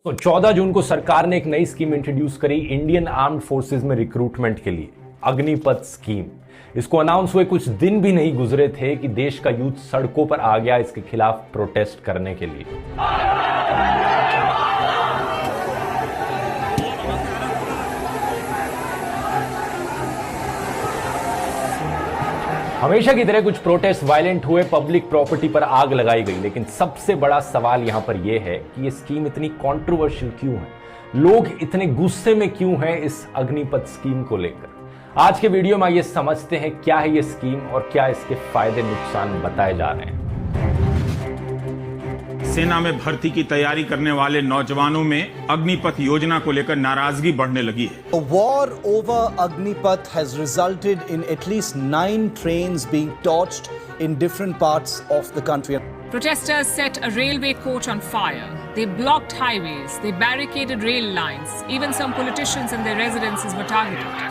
तो 14 जून को सरकार ने एक नई स्कीम इंट्रोड्यूस करी इंडियन आर्म्ड फोर्सेज में रिक्रूटमेंट के लिए, अग्निपथ स्कीम। इसको अनाउंस हुए कुछ दिन भी नहीं गुजरे थे कि देश का यूथ सड़कों पर आ गया इसके खिलाफ प्रोटेस्ट करने के लिए। हमेशा की तरह कुछ प्रोटेस्ट वायलेंट हुए, पब्लिक प्रॉपर्टी पर आग लगाई गई, लेकिन सबसे बड़ा सवाल यहां पर यह है कि यह स्कीम इतनी कंट्रोवर्शियल क्यों है, लोग इतने गुस्से में क्यों हैं इस अग्निपथ स्कीम को लेकर। आज के वीडियो में आइए समझते हैं क्या है यह स्कीम और क्या इसके फायदे नुकसान बताए जा रहे हैं। सेना में भर्ती की तैयारी करने वाले नौजवानों में अग्निपथ योजना को लेकर नाराजगी बढ़ने लगी है। A war over Agnipath has resulted in at least 9 trains being torched in different parts of the country. Protesters set a railway coach on fire. They blocked highways. They barricaded rail lines. Even some politicians and their residences were targeted.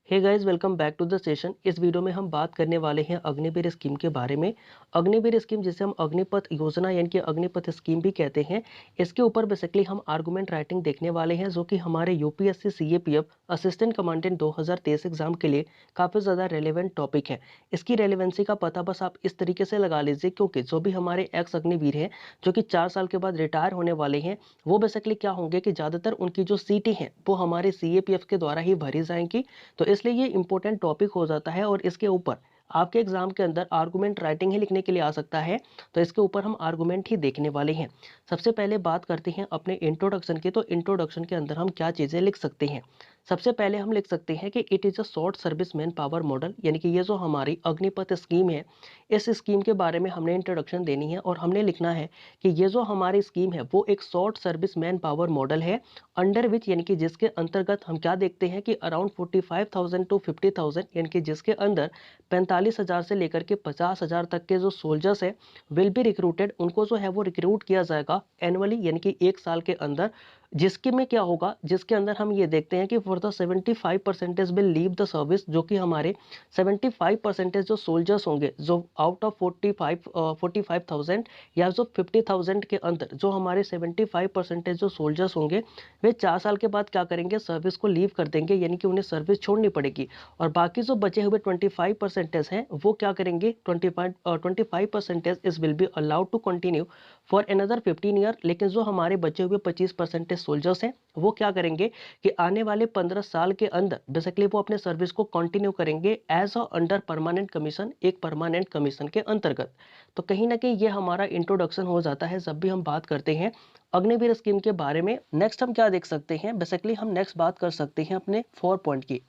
Hey guys, welcome back to the session. इस video में हम बात करने वाले हैं Agniveer scheme के बारे में। अग्निवीर स्कीम जिसे हम अग्निपथ योजना यानी कि अग्निपथ स्कीम भी कहते हैं, इसके ऊपर बेसिकली हम आर्गुमेंट राइटिंग देखने वाले हैं, जो कि हमारे UPSC CAPF assistant commandant 2023 exam के लिए काफ़ी ज़्यादा रेलिवेंट टॉपिक है। इसकी रेलिवेंसी का पता बस आप इस तरीके से लगा लीजिए, क्योंकि जो भी हमारे एक्स अग्निवीर हैं जो कि 4 साल के बाद रिटायर होने वाले हैं, वो बेसिकली क्या होंगे कि ज़्यादातर उनकी जो सीटें हैं वो हमारे सीएपीएफ के द्वारा ही भरी जाएंगी। तो इसलिए ये इंपॉर्टेंट टॉपिक हो जाता है और इसके ऊपर आपके एग्जाम के अंदर आर्गुमेंट राइटिंग ही लिखने के लिए आ सकता है। तो इसके ऊपर हम आर्गुमेंट ही देखने वाले हैं। सबसे पहले बात करते हैं अपने इंट्रोडक्शन की। तो इंट्रोडक्शन के अंदर हम क्या चीज़ें लिख सकते हैं। सबसे पहले हम लिख सकते हैं कि it is a short service man power model, यानी कि ये जो हमारी अग्निपथ स्कीम है, इस स्कीम के बारे में हमने इंट्रोडक्शन देनी है और हमने लिखना है कि ये जो हमारी स्कीम है वो एक short service man power model है, अंडर विच यानी कि जिसके अंतर्गत हम क्या देखते हैं कि अराउंड 45,000 टू 50,000 यानी कि जिसके अंदर 45,000 से लेकर के 50,000 तक के जो सोल्जर्स है विल बी रिक्रूटेड, उनको जो है वो रिक्रूट किया जाएगा एनुअली यानी कि 1 साल के अंदर। जिसके में क्या होगा, जिसके अंदर हम ये देखते हैं कि for the 75% will leave the service, जो कि हमारे 75% जो सोल्जर्स होंगे, जो आउट ऑफ 45,000 या जो 50,000 के अंदर जो हमारे 75% जो सोल्जर्स होंगे, वे 4 साल के बाद क्या करेंगे, सर्विस को लीव कर देंगे, यानी कि उन्हें सर्विस छोड़नी पड़ेगी। और बाकी जो बचे हुए 25% हैं वो क्या करेंगे, 25% is will be allowed to continue for another 15 year. लेकिन जो हमारे बचे हुए 25% सोल्जर्स हैं वो क्या करेंगे कि आने वाले 15 साल के अंदर बेसिकली वो अपने सर्विस को कंटिन्यू करेंगे as a under permanent commission, एक परमानेंट कमीशन के अंतर्गत। तो कहीं ना कहीं ये हमारा इंट्रोडक्शन हो जाता है जब भी हम बात करते हैं अग्निवीर स्कीम के बारे में। नेक्स्ट हम क्या देख सकते हैं, बेसिकली हम नेक्स्ट बात कर सकते हैं अपने 4 पॉइंट की।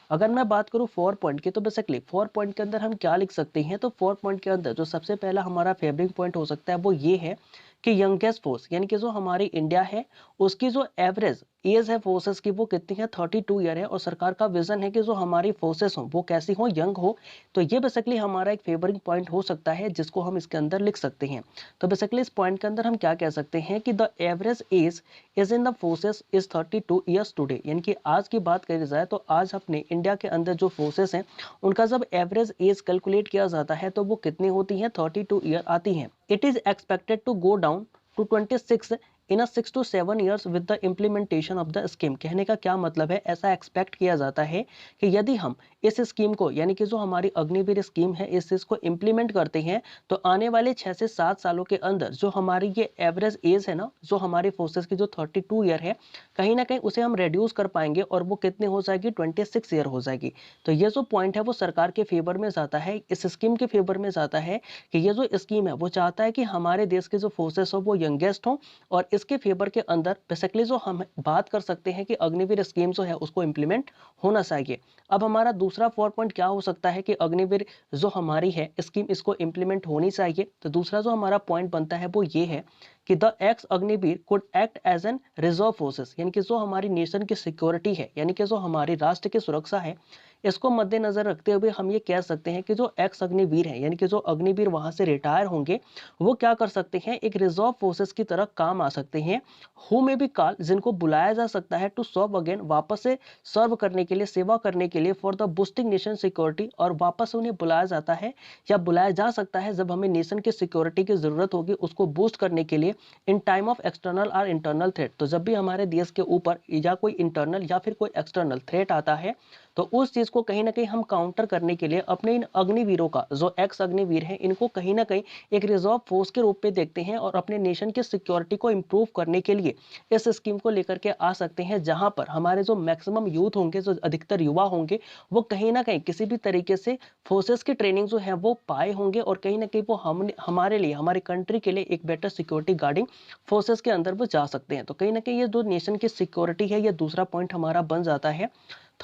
अगर मैं बात करूं 4 पॉइंट की, तो बेसिकली 4 पॉइंट के अंदर हम क्या लिख सकते हैं। तो 4 पॉइंट के अंदर जो सबसे पहला हमारा फेवरिंग पॉइंट हो सकता है वो ये है कि यंगेस्ट फोर्स यानी कि जो हमारी इंडिया है उसकी जो एवरेज एज है फोर्सेस की वो कितनी है, 32 ईयर है। और सरकार का विजन है कि जो हमारी फोर्सेस हो वो कैसी हो, यंग हो। तो ये बेसिकली हमारा एक फेवरिंग पॉइंट हो सकता है जिसको हम इसके अंदर लिख सकते हैं। तो बेसिकली इस पॉइंट के अंदर हम क्या कह सकते हैं कि the average age is in the forces is 32 years today, यानी कि आज की बात करी जाए तो आज अपने इंडिया के अंदर जो फोर्सेस हैं उनका जब एवरेज एज कैलकुलेट किया जाता है तो वो कितनी होती है, 32 ईयर आती हैं। It is expected to go down to 26 in 6 to 7 years with the implementation of the scheme. कहने का क्या मतलब है, ऐसा एक्सपेक्ट किया जाता है कि यदि हम इस स्कीम को यानी कि जो हमारी अग्निवीर स्कीम है इस चीज को इम्प्लीमेंट करते हैं तो आने वाले 6 से 7 सालों के अंदर जो हमारी ये एवरेज एज है ना, जो हमारी फोर्सेस की जो 32 ईयर है, कहीं ना कहीं उसे हम रिड्यूस कर पाएंगे और वो कितने हो जाएगी, 26 ईयर हो जाएगी। तो ये जो पॉइंट है वो सरकार के फेवर में जाता है, इस स्कीम के फेवर में जाता है कि ये जो स्कीम है वो चाहता है कि हमारे देश के जो फोर्सेस हो वो यंगेस्ट हो। और इसके फेवर के अंदर बेसिकली जो हम बात कर सकते हैं कि अग्निवीर स्कीम जो है उसको इंप्लीमेंट होना चाहिए। अब हमारा दूसरा 4 पॉइंट क्या हो सकता है कि अग्निवीर जो हमारी है स्कीम इसको इंप्लीमेंट होनी चाहिए। तो दूसरा जो हमारा पॉइंट बनता है वो ये है कि the ex Agniveer could act as an reserve forces, यानी कि जो हमारी नेशन की सिक्योरिटी है, यानी कि जो हमारी राष्ट्र की सुरक्षा है, इसको मद्देनजर रखते हुए हम ये कह सकते हैं कि जो एक्स अग्निवीर हैं, यानी कि जो अग्निवीर वहां से रिटायर होंगे, वो क्या कर सकते हैं, एक रिजर्व फोर्सेस की तरह काम आ सकते हैं। हु में भी कॉल, जिनको बुलाया जा सकता है टू सर्व अगेन, वापस से सर्व करने के लिए, सेवा करने के लिए, for the boosting nation security, और वापस उन्हें बुलाया जाता है या बुलाया जा सकता है जब हमें नेशन की सिक्योरिटी की जरूरत होगी, उसको बूस्ट करने के लिए, इन टाइम ऑफ एक्सटर्नल और इंटरनल थ्रेट। तो जब भी हमारे देश के ऊपर या कोई इंटरनल या फिर कोई एक्सटर्नल थ्रेट आता है, तो उस चीज को कहीं ना कहीं हम काउंटर करने के लिए अपने इन अग्निवीरों का, जो एक्स अग्निवीर हैं, इनको कहीं ना कहीं एक रिजर्व फोर्स के रूप में देखते हैं और अपने नेशन की सिक्योरिटी को इंप्रूव करने के लिए इस स्कीम को लेकर के आ सकते हैं, जहां पर हमारे जो मैक्सिमम यूथ होंगे, जो अधिकतर युवा होंगे, वो कहीं ना कहीं किसी भी तरीके से फोर्सेस की ट्रेनिंग जो है वो पाए होंगे, और कहीं ना कहीं वो हमारे लिए, हमारी कंट्री के लिए एक बेटर सिक्योरिटी गार्डिंग फोर्सेस के अंदर वो जा सकते हैं। तो कहीं ना कहीं ये जो नेशन की सिक्योरिटी है, ये दूसरा पॉइंट हमारा बन जाता है।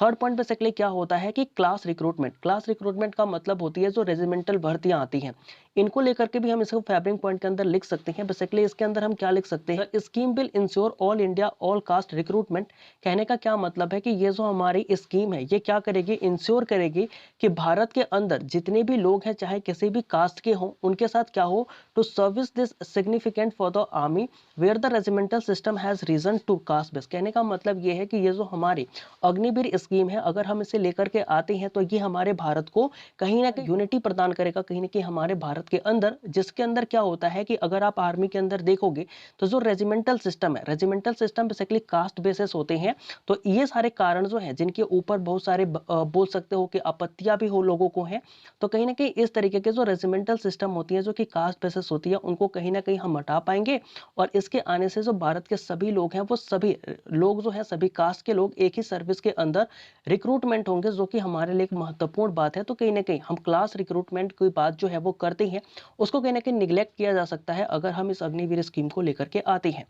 थर्ड पॉइंट बेसिकली क्या होता है कि क्लास रिक्रूटमेंट। क्लास रिक्रूटमेंट का मतलब होती है जो रेजिमेंटल भर्तियां आती हैं, इनको लेकर के भी हम इसको फैब्रिक पॉइंट के अंदर लिख सकते हैं। बेसिकली इसके अंदर हम क्या लिख सकते हैं, scheme will ensure all India all cast recruitment. कहने का क्या मतलब है कि ये जो हमारी स्कीम है, ये क्या करेगी, इंश्योर करेगी कि भारत के अंदर जितने भी लोग हैं, चाहे किसी भी कास्ट के हों, उनके साथ क्या हो, to service this significant for the army where the regimental system has reason to caste base. कहने का मतलब ये है कि ये जो हमारी अग्निवीर स्कीम है, अगर हम इसे लेकर के आते हैं, तो ये हमारे भारत को कहीं ना कहीं यूनिटी प्रदान करेगा, कहीं ना कहीं हमारे भारत के अंदर, जिसके अंदर क्या होता है कि अगर आप आर्मी के अंदर देखोगे, तो जो रेजिमेंटल सिस्टम है, regimental system basically caste basis होते हैं। तो ये सारे कारण जो हैं, जिनके ऊपर बहुत सारे बोल सकते हो कि आपत्तियां भी हो लोगों को हैं, तो कहीं ना कहीं इस तरीके के जो रेजिमेंटल सिस्टम होती है, जो कि कास्ट बेसिस होती है, उनको कहीं ना कहीं हम हटा पाएंगे। और इसके आने से जो भारत के सभी लोग हैं, वो सभी लोग जो है, सभी कास्ट के लोग एक ही सर्विस के अंदर रिक्रूटमेंट होंगे, जो कि हमारे लिए एक महत्वपूर्ण बात है। तो कहीं ना कहीं हम क्लास रिक्रूटमेंट की बात जो है वो करते हैं, उसको कहीं ना कहीं निगलेक्ट किया जा सकता है अगर हम इस अग्निवीर स्कीम को लेकर के आते हैं।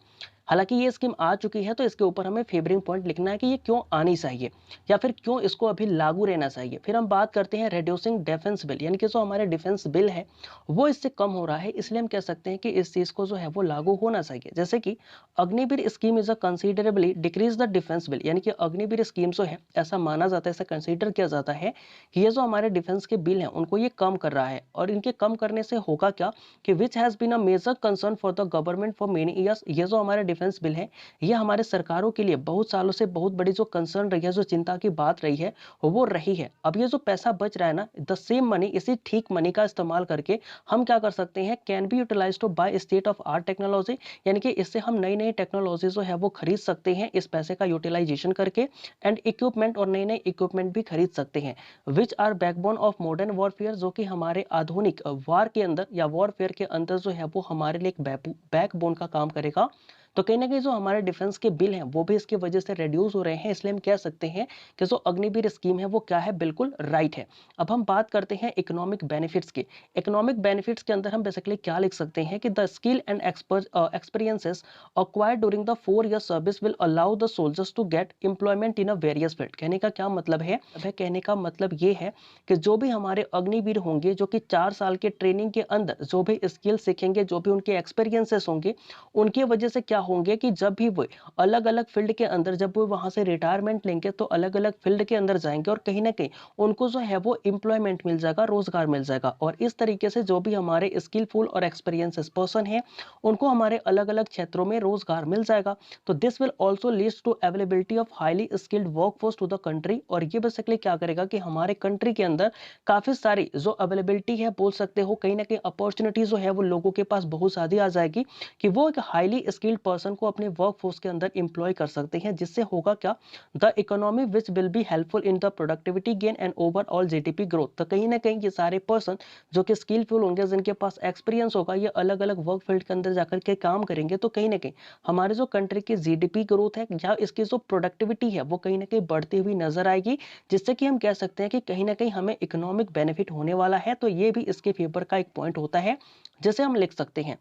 हालांकि ये स्कीम आ चुकी है, तो इसके ऊपर हमें फेवरिंग पॉइंट लिखना है कि ये क्यों आनी चाहिए या फिर क्यों इसको अभी लागू रहना चाहिए। फिर हम बात करते हैं रिड्यूसिंग डिफेंस बिल, यानी कि जो हमारे डिफेंस बिल है वो इससे कम हो रहा है, इसलिए हम कह सकते हैं कि इस चीज को जो है वो लागू होना चाहिए। जैसे कि Agniveer scheme is a considerably decrease the defence bill, यानी कि अग्निवीर स्कीम जो है, ऐसा माना जाता है, ऐसा कंसीडर किया जाता है कि ये जो हमारे डिफेंस के बिल हैं, उनको ये कम कर रहा है। और इनके कम करने से होगा क्या कि which has been a major concern for the government for many years. ये जो हमारे डिफेंस बिल है, ये हमारे सरकारों के लिए बहुत सालों से बहुत बड़ी जो कंसर्न रही है, जो चिंता की बात रही है, वो रही है। अब ये जो पैसा बच रहा है ना, द सेम मनी, इसी ठीक मनी का इस्तेमाल करके हम क्या कर सकते हैं, can be utilized to buy state of art technology, यानी कि इससे हम नई नई टेक्नोलॉजी जो है वो खरीद सकते हैं इस पैसे का यूटिलाइजेशन करके, एंड इक्विपमेंट, और नए नए इक्विपमेंट भी खरीद सकते हैं, which are backbone of modern warfare, जो कि हमारे आधुनिक वार के अंदर या वॉरफेयर के अंदर जो है वो हमारे लिए एक बैकबोन का काम करेगा। तो कहीं ना कहीं जो हमारे डिफेंस के बिल हैं, वो भी इसकी वजह से रिड्यूस हो रहे हैं, इसलिए हम कह सकते हैं कि जो अग्निवीर स्कीम है वो क्या है, बिल्कुल राइट है। अब हम बात करते हैं इकोनॉमिक बेनिफिट्स की। इकोनॉमिक बेनिफिट्स के अंदर हम बेसिकली क्या लिख सकते हैं कि the skill and experiences acquired during the 4-year service will allow the soldiers to get employment in a various field। कहने का क्या मतलब है, कहने का मतलब ये है कि जो भी हमारे अग्निवीर होंगे, जो कि 4 साल के ट्रेनिंग के अंदर जो भी स्किल सीखेंगे, जो भी उनके एक्सपीरियंसेस होंगे, उनकी वजह से क्या होंगे कि जब भी वो अलग अलग फील्ड के अंदर, जब वो वहां से रिटायरमेंट लेंगे, तो अलग अलग फील्ड के अंदर जाएंगे, और कहीं ना कहीं उनको जो है वो एम्प्लॉयमेंट मिल जाएगा, रोजगार मिल जाएगा। और इस तरीके से जो भी हमारे स्किलफुल और एक्सपीरियंसेस पर्सन है, उनको हमारे अलग अलग क्षेत्रों में रोजगार मिल जाएगा। तो this will also leads to availability of highly skilled workforce to the country. और ये बेसिकली क्या करेगा कि हमारे कंट्री के अंदर काफी सारी जो अवेलेबिलिटी है, बोल सकते हो कहीं ना कहीं अपॉर्चुनिटी जो है वो लोगों के पास बहुत ज्यादा आ जाएगी कि वो एक हाईली स्किल्ड पर्सन को अपने वर्कफोर्स के अंदर एम्प्लॉय कर सकते हैं। जिससे होगा क्या, the economy which will be helpful in the productivity gain and overall GDP growth. तो कहीं ना कहीं ये सारे पर्सन जो कि स्किलफुल होंगे, जिनके पास एक्सपीरियंस होगा, ये अलग अलग वर्क फील्ड के अंदर जाकर के काम करेंगे, तो कहीं ना कहीं हमारे जो कंट्री की जीडीपी ग्रोथ है या इसकी जो प्रोडक्टिविटी है, वो कहीं ना कहीं बढ़ती हुई नजर आएगी। जिससे कि हम कह सकते हैं कि कहीं ना कहीं हमें इकोनॉमिक बेनिफिट होने वाला है। तो ये भी इसके फेवर का एक पॉइंट होता है, जैसे हम लिख सकते हैं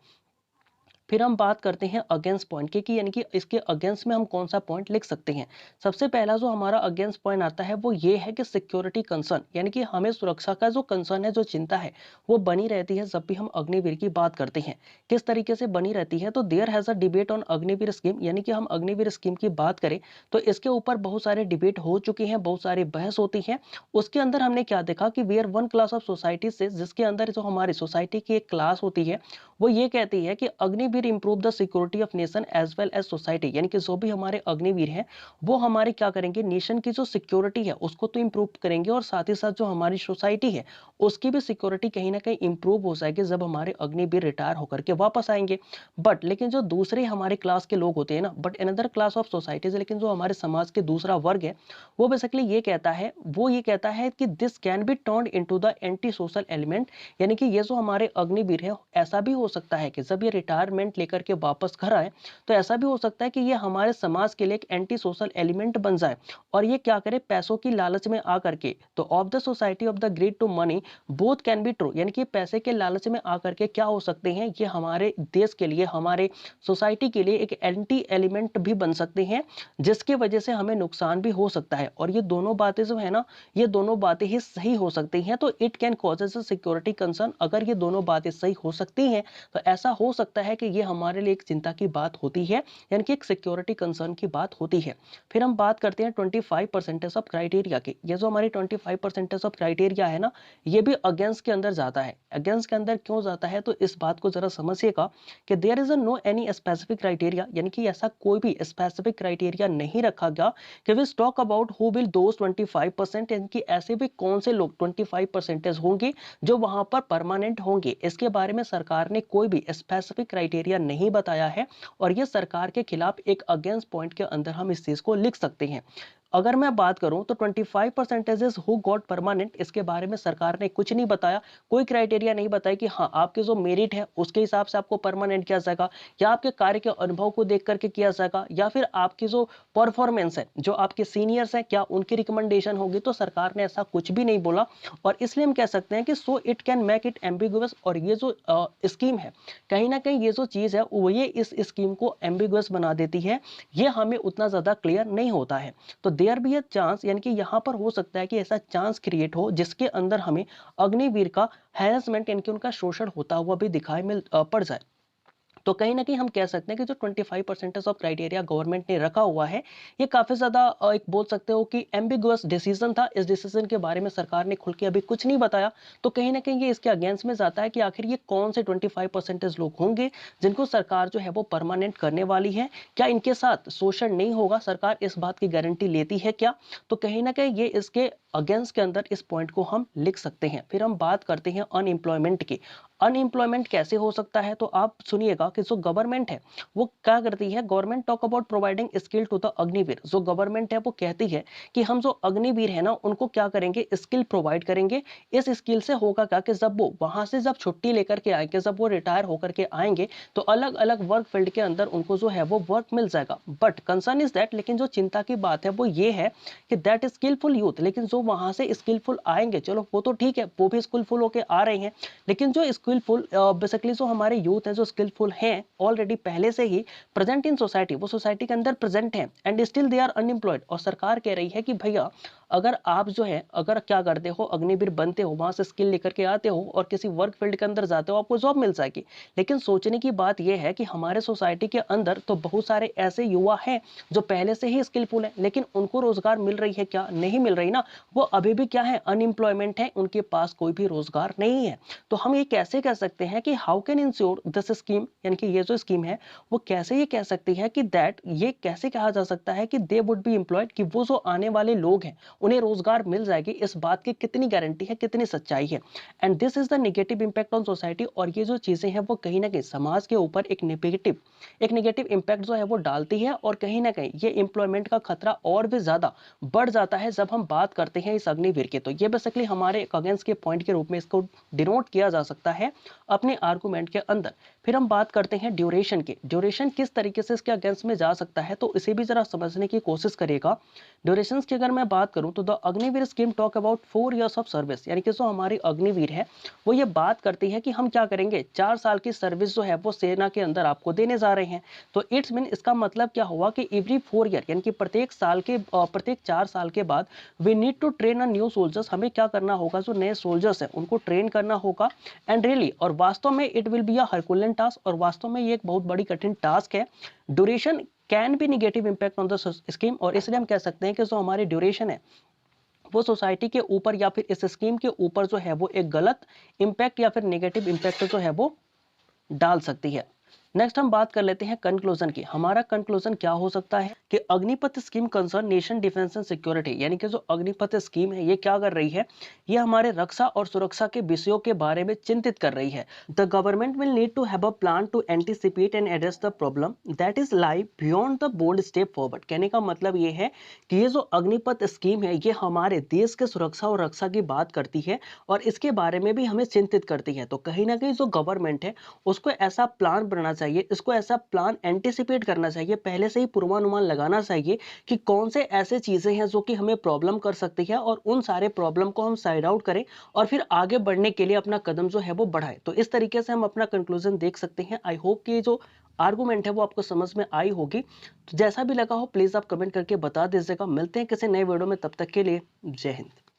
फिर हम बात करते हैं अगेंस्ट पॉइंट की, कि यानी कि इसके अगेंस्ट में हम कौन सा पॉइंट लिख सकते हैं। सबसे पहला जो हमारा अगेंस्ट पॉइंट आता है वो ये है कि सिक्योरिटी कंसर्न, यानी कि हमें सुरक्षा का जो कंसर्न है, जो चिंता है, वो बनी रहती है जब भी हम अग्निवीर की बात करते हैं। किस तरीके से बनी रहती है, तो there has a debate on Agniveer scheme, यानी कि हम अग्निवीर स्कीम की बात करें तो इसके ऊपर बहुत सारे डिबेट हो चुके हैं, बहुत सारी बहस होती है। उसके अंदर हमने क्या देखा कि where one class of society से, जिसके अंदर जो हमारी सोसाइटी की एक क्लास होती है वो ये कहती है कि Agniveer improve the security of nation as well as society, यानी कि जो भी हमारे अग्निवीर हैं वो हमारे क्या करेंगे, नेशन की जो सिक्योरिटी है उसको तो इंप्रूव करेंगे, और साथ ही साथ जो हमारी सोसाइटी है उसकी भी सिक्योरिटी कहीं ना कहीं इंप्रूव हो जाएगी जब हमारे अग्निवीर रिटायर होकर के वापस आएंगे। बट लेकिन जो दूसरे हमारे क्लास के लोग होते हैं ना, but another class of societies, लेकिन जो हमारे समाज के दूसरा वर्ग है वो बेसिकली ये कहता है कि this can be turned into the anti social element, यानी कि ये जो हमारे अग्निवीर है ऐसा भी हो सकता है कि जब ये रिटायरमेंट लेकर के वापस घर आए तो ऐसा भी हो सकता है कि ये हमारे समाज के लिए एक एंटी सोशल एलिमेंट बन जाए, और ये क्या करे, पैसों की लालच में आकर के, तो of the society of the greed to money both can be true, यानी कि पैसे के लालच में आकर के क्या हो सकते हैं, ये हमारे देश के लिए, हमारे सोसाइटी के लिए एक एंटी एलिमेंट भी बन सकते हैं, जिसकी वजह से हमें नुकसान भी हो सकता है। और ये दोनों बातें जो है ना, ये दोनों बातें ही सही हो सकती हैं, तो it can causes a security concern. अगर ये दोनों बातें सही हो सकती हैं तो ऐसा हो सकता है कि ये हमारे लिए एक चिंता की बात होती है, यानी कि एक सिक्योरिटी कंसर्न की बात होती है। फिर हम बात करते हैं 25% ऑफ क्राइटेरिया की। ये जो हमारी 25% ऑफ क्राइटेरिया है ना, ये भी अगेंस्ट के अंदर जाता है। अगेंस्ट के अंदर क्यों जाता है, तो इस बात को जरा समझिएगा कि there is no any specific criteria, यानी कि ऐसा कोई भी स्पेसिफिक क्राइटेरिया नहीं रखा गया कि we talk about who will those 25%, यानी कि ऐसे भी कौन से लोग 25% होंगे जो वहां पर परमानेंट होंगे। इसके बारे में सरकार ने कोई भी स्पेसिफिक क्राइटेरिया नहीं बताया है, और ये सरकार के खिलाफ एक अगेंस्ट पॉइंट के अंदर हम इस चीज को लिख सकते हैं। अगर मैं बात करूं तो 25% हु गॉट परमानेंट, इसके बारे में सरकार ने कुछ नहीं बताया, कोई क्राइटेरिया नहीं बताया कि हाँ आपके जो मेरिट है उसके हिसाब से आपको परमानेंट किया जाएगा, या आपके कार्य के अनुभव को देख करके किया जाएगा, या फिर आपकी जो परफॉर्मेंस है, जो आपके सीनियर्स हैं क्या उनकी रिकमेंडेशन होगी। तो सरकार ने ऐसा कुछ भी नहीं बोला, और इसलिए हम कह सकते हैं कि so it can make it ambiguous. और ये जो स्कीम है, कहीं ना कहीं ये जो चीज है वो ये इस स्कीम को एम्बिगुअस बना देती है, ये हमें उतना ज्यादा क्लियर नहीं होता है। तो देयर बी अ चांस, यानी कि यहाँ पर हो सकता है कि ऐसा चांस क्रिएट हो जिसके अंदर हमें अग्निवीर का हैरेसमेंट, यानी कि उनका शोषण होता हुआ भी दिखाई पड़ जाए। तो कहीं ना कहीं हम कह सकते हैं कि जो 25% ऑफ क्राइटेरिया गवर्नमेंट ने रखा हुआ है, ये काफी ज्यादा एक बोल सकते हो कि एम्बिगुअस डिसीजन था। इस डिसीजन के बारे में सरकार ने खुल के अभी कुछ नहीं बताया, तो कहीं ना कहीं ये इसके अगेंस्ट में जाता है कि आखिर ये कौन से 25% लोग होंगे जिनको सरकार जो है वो परमानेंट करने वाली है। क्या इनके साथ शोषण नहीं होगा, सरकार इस बात की गारंटी लेती है क्या। तो कहीं ना कहीं ये इसके अगेंस्ट के अंदर इस पॉइंट को हम लिख सकते हैं। फिर हम बात करते हैं अनएम्प्लॉयमेंट की। अनएम्प्लॉयमेंट कैसे हो सकता है, तो आप सुनिएगा कि जो गवर्नमेंट है वो क्या करती है, government talk about providing skill to the Agniveer. जो गवर्नमेंट है वो कहती है कि हम जो अग्निवीर है ना उनको क्या करेंगे, स्किल प्रोवाइड करेंगे। इस स्किल से होगा क्या कि जब वो वहां से जब छुट्टी लेकर के आएंगे, जब वो रिटायर होकर के आएंगे, तो अलग अलग वर्क फील्ड के अंदर उनको जो है वो वर्क मिल जाएगा। बट कंसर्न इज दैट, लेकिन जो चिंता की बात है वो ये है कि दैट स्किलफुल यूथ, लेकिन जो वहां से स्किलफुल आएंगे, चलो वो तो ठीक है, वो भी स्किलफुल होके आ रहे हैं, लेकिन जो स्किलफुल बेसिकली जो हमारे यूथ है जो स्किलफुल हैं ऑलरेडी पहले से ही प्रेजेंट इन सोसाइटी, वो सोसाइटी के अंदर प्रेजेंट हैं, and still they are unemployed. और सरकार कह रही है कि भैया अगर आप जो है अगर क्या करते हो, अग्निवीर बनते हो, वहां से स्किल लेकर के आते हो और किसी वर्क फील्ड के अंदर जाते हो, आपको जॉब मिल जाएगी। लेकिन सोचने की बात यह है कि हमारे सोसाइटी के अंदर तो बहुत सारे ऐसे युवा हैं जो पहले से ही स्किलफुल हैं, लेकिन उनको रोजगार मिल रही है क्या, नहीं मिल रही ना। वो अभी भी क्या है, अनएम्प्लॉयमेंट है, उनके पास कोई भी रोजगार नहीं है। तो हम ये कैसे कह सकते हैं कि how can ensure this scheme, यानी कि ये जो स्कीम है वो कैसे ये कह सकती है कि दैट, ये कैसे कहा जा सकता है कि दे वुड बी एम्प्लॉयड, कि वो जो आने वाले लोग हैं उन्हें रोजगार मिल जाएगी। इस बात की कितनी गारंटी है, कितनी सच्चाई है। And this is the negative impact on society. और ये जो चीजें हैं वो कहीं ना कहीं समाज के ऊपर एक नेगेटिव इंपैक्ट जो है वो डालती है, और कहीं ना कहीं ये एम्प्लॉयमेंट का खतरा और भी ज्यादा बढ़ जाता है जब हम बात करते हैं इस अग्निवीर की। तो ये बेसिकली हमारे अगेंस्ट के पॉइंट के रूप में इसको डिनोट किया जा सकता है अपने आर्गुमेंट के अंदर। फिर हम बात करते हैं ड्यूरेशन की। ड्यूरेशन किस तरीके से इसके अगेंस्ट में जा सकता है, तो इसे भी जरा समझने की कोशिश करिएगा। ड्यूरेशन की अगर मैं बात करूं तो the Agniveer scheme talk about 4 years of service, यानी कि जो हमारी अग्निवीर है वो ये बात करती है कि हम क्या करेंगे, 4 साल की सर्विस जो है वो सेना के अंदर आपको देने जा रहे हैं। तो इट्स मीन इसका मतलब क्या हुआ कि एवरी 4 ईयर, यानी कि प्रत्येक 4 साल के बाद we need to train a new soldiers, हमें क्या करना होगा, जो नए सोल्जर्स हैं उनको ट्रेन करना होगा। एंड रियली, और वास्तव में it will be a herculean task, और वास्तव में ये एक बहुत बड़ी कठिन टास्क है। Duration can be negative impact on the scheme, और इसलिए हम कह सकते हैं कि जो हमारी ड्यूरेशन है वो सोसाइटी के ऊपर या फिर इस स्कीम के ऊपर जो है वो एक गलत इंपैक्ट या फिर नेगेटिव इंपैक्ट जो है वो डाल सकती है। नेक्स्ट हम बात कर लेते हैं कंक्लूजन की। हमारा कंक्लूजन क्या हो सकता है कि Agnipath scheme concern nation defence and security, यानी कि जो अग्निपथ स्कीम है ये क्या कर रही है, ये हमारे रक्षा और सुरक्षा के विषयों के बारे में चिंतित कर रही है। The government will need to have a plan to anticipate and address the problem that is lie beyond the bold step forward. कहने का मतलब ये है कि ये जो अग्निपथ स्कीम है ये हमारे देश के सुरक्षा और रक्षा की बात करती है और इसके बारे में भी हमें चिंतित करती है। तो कहीं ना कहीं जो गवर्नमेंट है उसको ऐसा प्लान बनाना चाहिए, इसको ऐसा प्लान एंटिसिपेट करना चाहिए, पहले से ही पूर्वानुमान लगाना चाहिए कि कौन से ऐसे चीजें हैं जो कि हमें प्रॉब्लम कर सकती है, और उन सारे प्रॉब्लम को हम साइड आउट करें और फिर आगे बढ़ने के लिए अपना कदम जो है वो बढ़ाएं। तो इस तरीके से हम अपना कंक्लूजन देख सकते हैं। आई होप कि जो आर्गुमेंट है वो आपको समझ में आई होगी। तो जैसा भी लगा हो प्लीज आप कमेंट करके बता दीजिएगा। मिलते हैं किसी नए वीडियो में, तब तक के लिए जय हिंद।